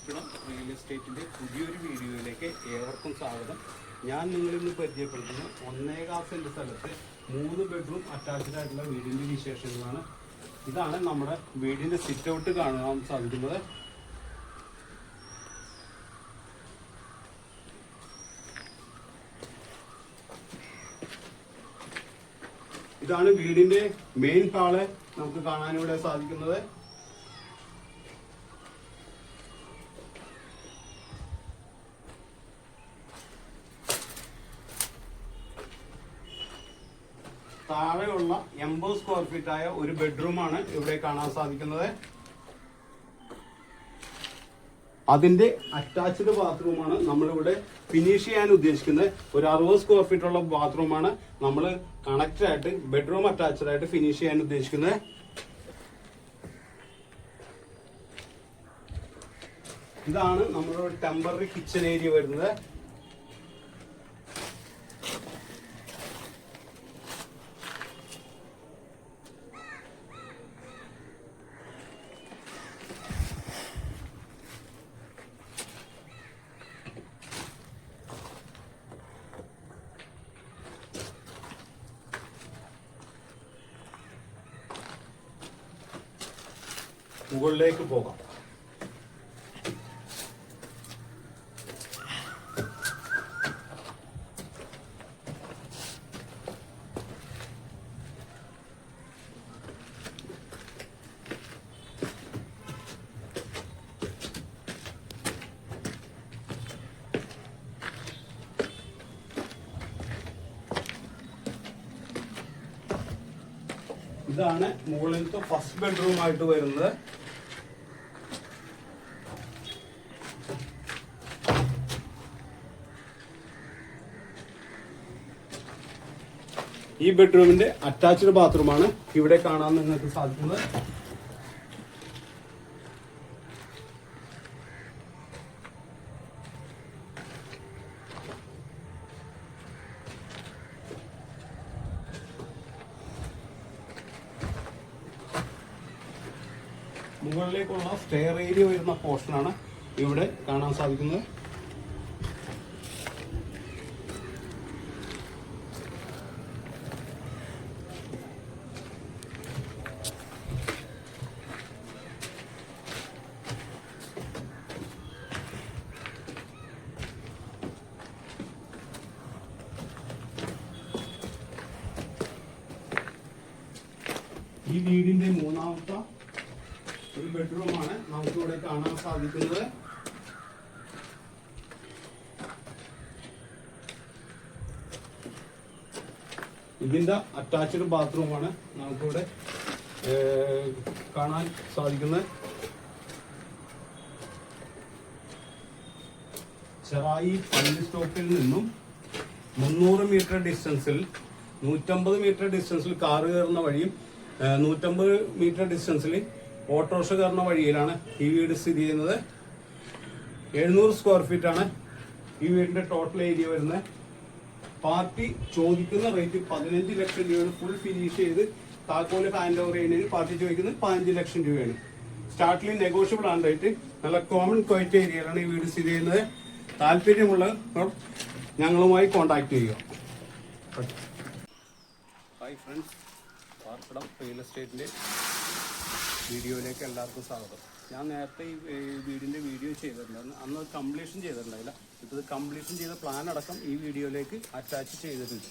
പാർപ്പിടം റിയൽ എസ്റ്റേറ്റിൻ്റെ പുതിയൊരു വീഡിയോയിലേക്ക് ഏവർക്കും സ്വാഗതം. ഞാൻ നിങ്ങളിന്ന് പരിചയപ്പെടുത്തുന്ന 1.25 സെൻറ്റ് സ്ഥലത്ത് 3 ബെഡ്റൂം അറ്റാച്ച്ഡ് ആയിട്ടുള്ള വീടിൻ്റെ വിശേഷങ്ങളാണ്. ഇതാണ് നമ്മുടെ വീടിൻ്റെ സിറ്റ് ഔട്ട് കാണാൻ സാധിക്കുന്നത്. ഇതാണ് വീടിൻ്റെ മെയിൻ ഹാള് നമുക്ക് കാണാനിവിടെ സാധിക്കുന്നത്. താഴെയുള്ള 80 സ്ക്വയർ ഫീറ്റ് ആയ ഒരു ബെഡ്റൂമാണ് ഇവിടെ കാണാൻ സാധിക്കുന്നത്. അതിന്റെ അറ്റാച്ച്ഡ് ബാത്റൂമാണ് നമ്മളിവിടെ ഫിനിഷ് ചെയ്യാൻ ഉദ്ദേശിക്കുന്നത്. ഒരു 60 സ്ക്വയർ ഫീറ്റ് ഉള്ള ബാത്റൂമാണ് നമ്മൾ കണക്റ്റഡ് ആയിട്ട് ബെഡ്റൂം അറ്റാച്ച്ഡ് ആയിട്ട് ഫിനിഷ് ചെയ്യാൻ ഉദ്ദേശിക്കുന്നത്. ഇതാണ് നമ്മുടെ ടെമ്പററി കിച്ചൺ ഏരിയ വരുന്നത്. മുകളിലേക്ക് പോകാം. ഇതാണ് മുകളിലത്തെ ഫസ്റ്റ് ബെഡ്റൂം ആയിട്ട് വരുന്നത്. ഈ ബെഡ്റൂമിന്റെ അറ്റാച്ച്ഡ് ബാത്റൂമാണ് ഇവിടെ കാണാൻ നിങ്ങൾക്ക് സാധിക്കുന്നത്. മുകളിലേക്കുള്ള സ്റ്റെയർ ഏരിയ വരുന്ന പോർഷനാണ് ഇവിടെ കാണാൻ സാധിക്കുന്നത്. ഈ വീടിന്റെ മൂന്നാമത്തെ ഒരു ബെഡ്റൂമാണ് നമുക്കിവിടെ കാണാൻ സാധിക്കുന്നത്. ഇതിന്റെ അറ്റാച്ച്ഡ് ബാത്റൂമാണ് നമുക്കിവിടെ കാണാൻ സാധിക്കുന്നത്. ചെറായി പള്ളി സ്റ്റോപ്പിൽ നിന്നും 300 മീറ്റർ ഡിസ്റ്റൻസിൽ 150 മീറ്റർ ഡിസ്റ്റൻസിൽ കാറ് കയറുന്ന വഴിയും 150 മീറ്റർ ഡിസ്റ്റൻസിൽ ഓട്ടോറിക്ഷ കയറുന്ന വഴിയിലാണ് ഈ വീട് സ്ഥിതി ചെയ്യുന്നത്. 700 സ്ക്വയർ ഫീറ്റ് ആണ് ഈ വീടിന്റെ ടോട്ടൽ ഏരിയ വരുന്നത്. പാർട്ടി ചോദിക്കുന്ന റേറ്റ് 15 ലക്ഷം രൂപയാണ്. ഫുൾ ഫിനിഷ് ചെയ്ത് താക്കോല് ഹാൻഡ് ഓവർ ചെയ്യുന്നതിന് പാർട്ടി ചോദിക്കുന്നത് 15 ലക്ഷം രൂപയാണ്. സ്റ്റാർട്ടിൽ നെഗോഷ്യബിൾ ആണ് റേറ്റ്. നല്ല കോമൺ ക്വയറ്റ് ഏരിയയിലാണ് ഈ വീട് സ്ഥിതി ചെയ്യുന്നത്. താല്പര്യമുള്ളവർ ഞങ്ങളുമായി കോൺടാക്ട് ചെയ്യുക. ഹായ് ഫ്രണ്ട്സ്, പാർപ്പിടം റിയൽ എസ്റ്റേറ്റിൻ്റെ വീഡിയോയിലേക്ക് എല്ലാവർക്കും സ്വാഗതം. ഞാൻ നേരത്തെ ഈ വീടിൻ്റെ വീഡിയോ ചെയ്തിട്ടുണ്ടായിരുന്നു. അന്ന് കംപ്ലീഷൻ ചെയ്തിട്ടുണ്ടായില്ല. ഇപ്പോൾ ഇത് കംപ്ലീഷൻ ചെയ്ത പ്ലാൻ അടക്കം ഈ വീഡിയോയിലേക്ക് അറ്റാച്ച് ചെയ്തിട്ടുണ്ട്.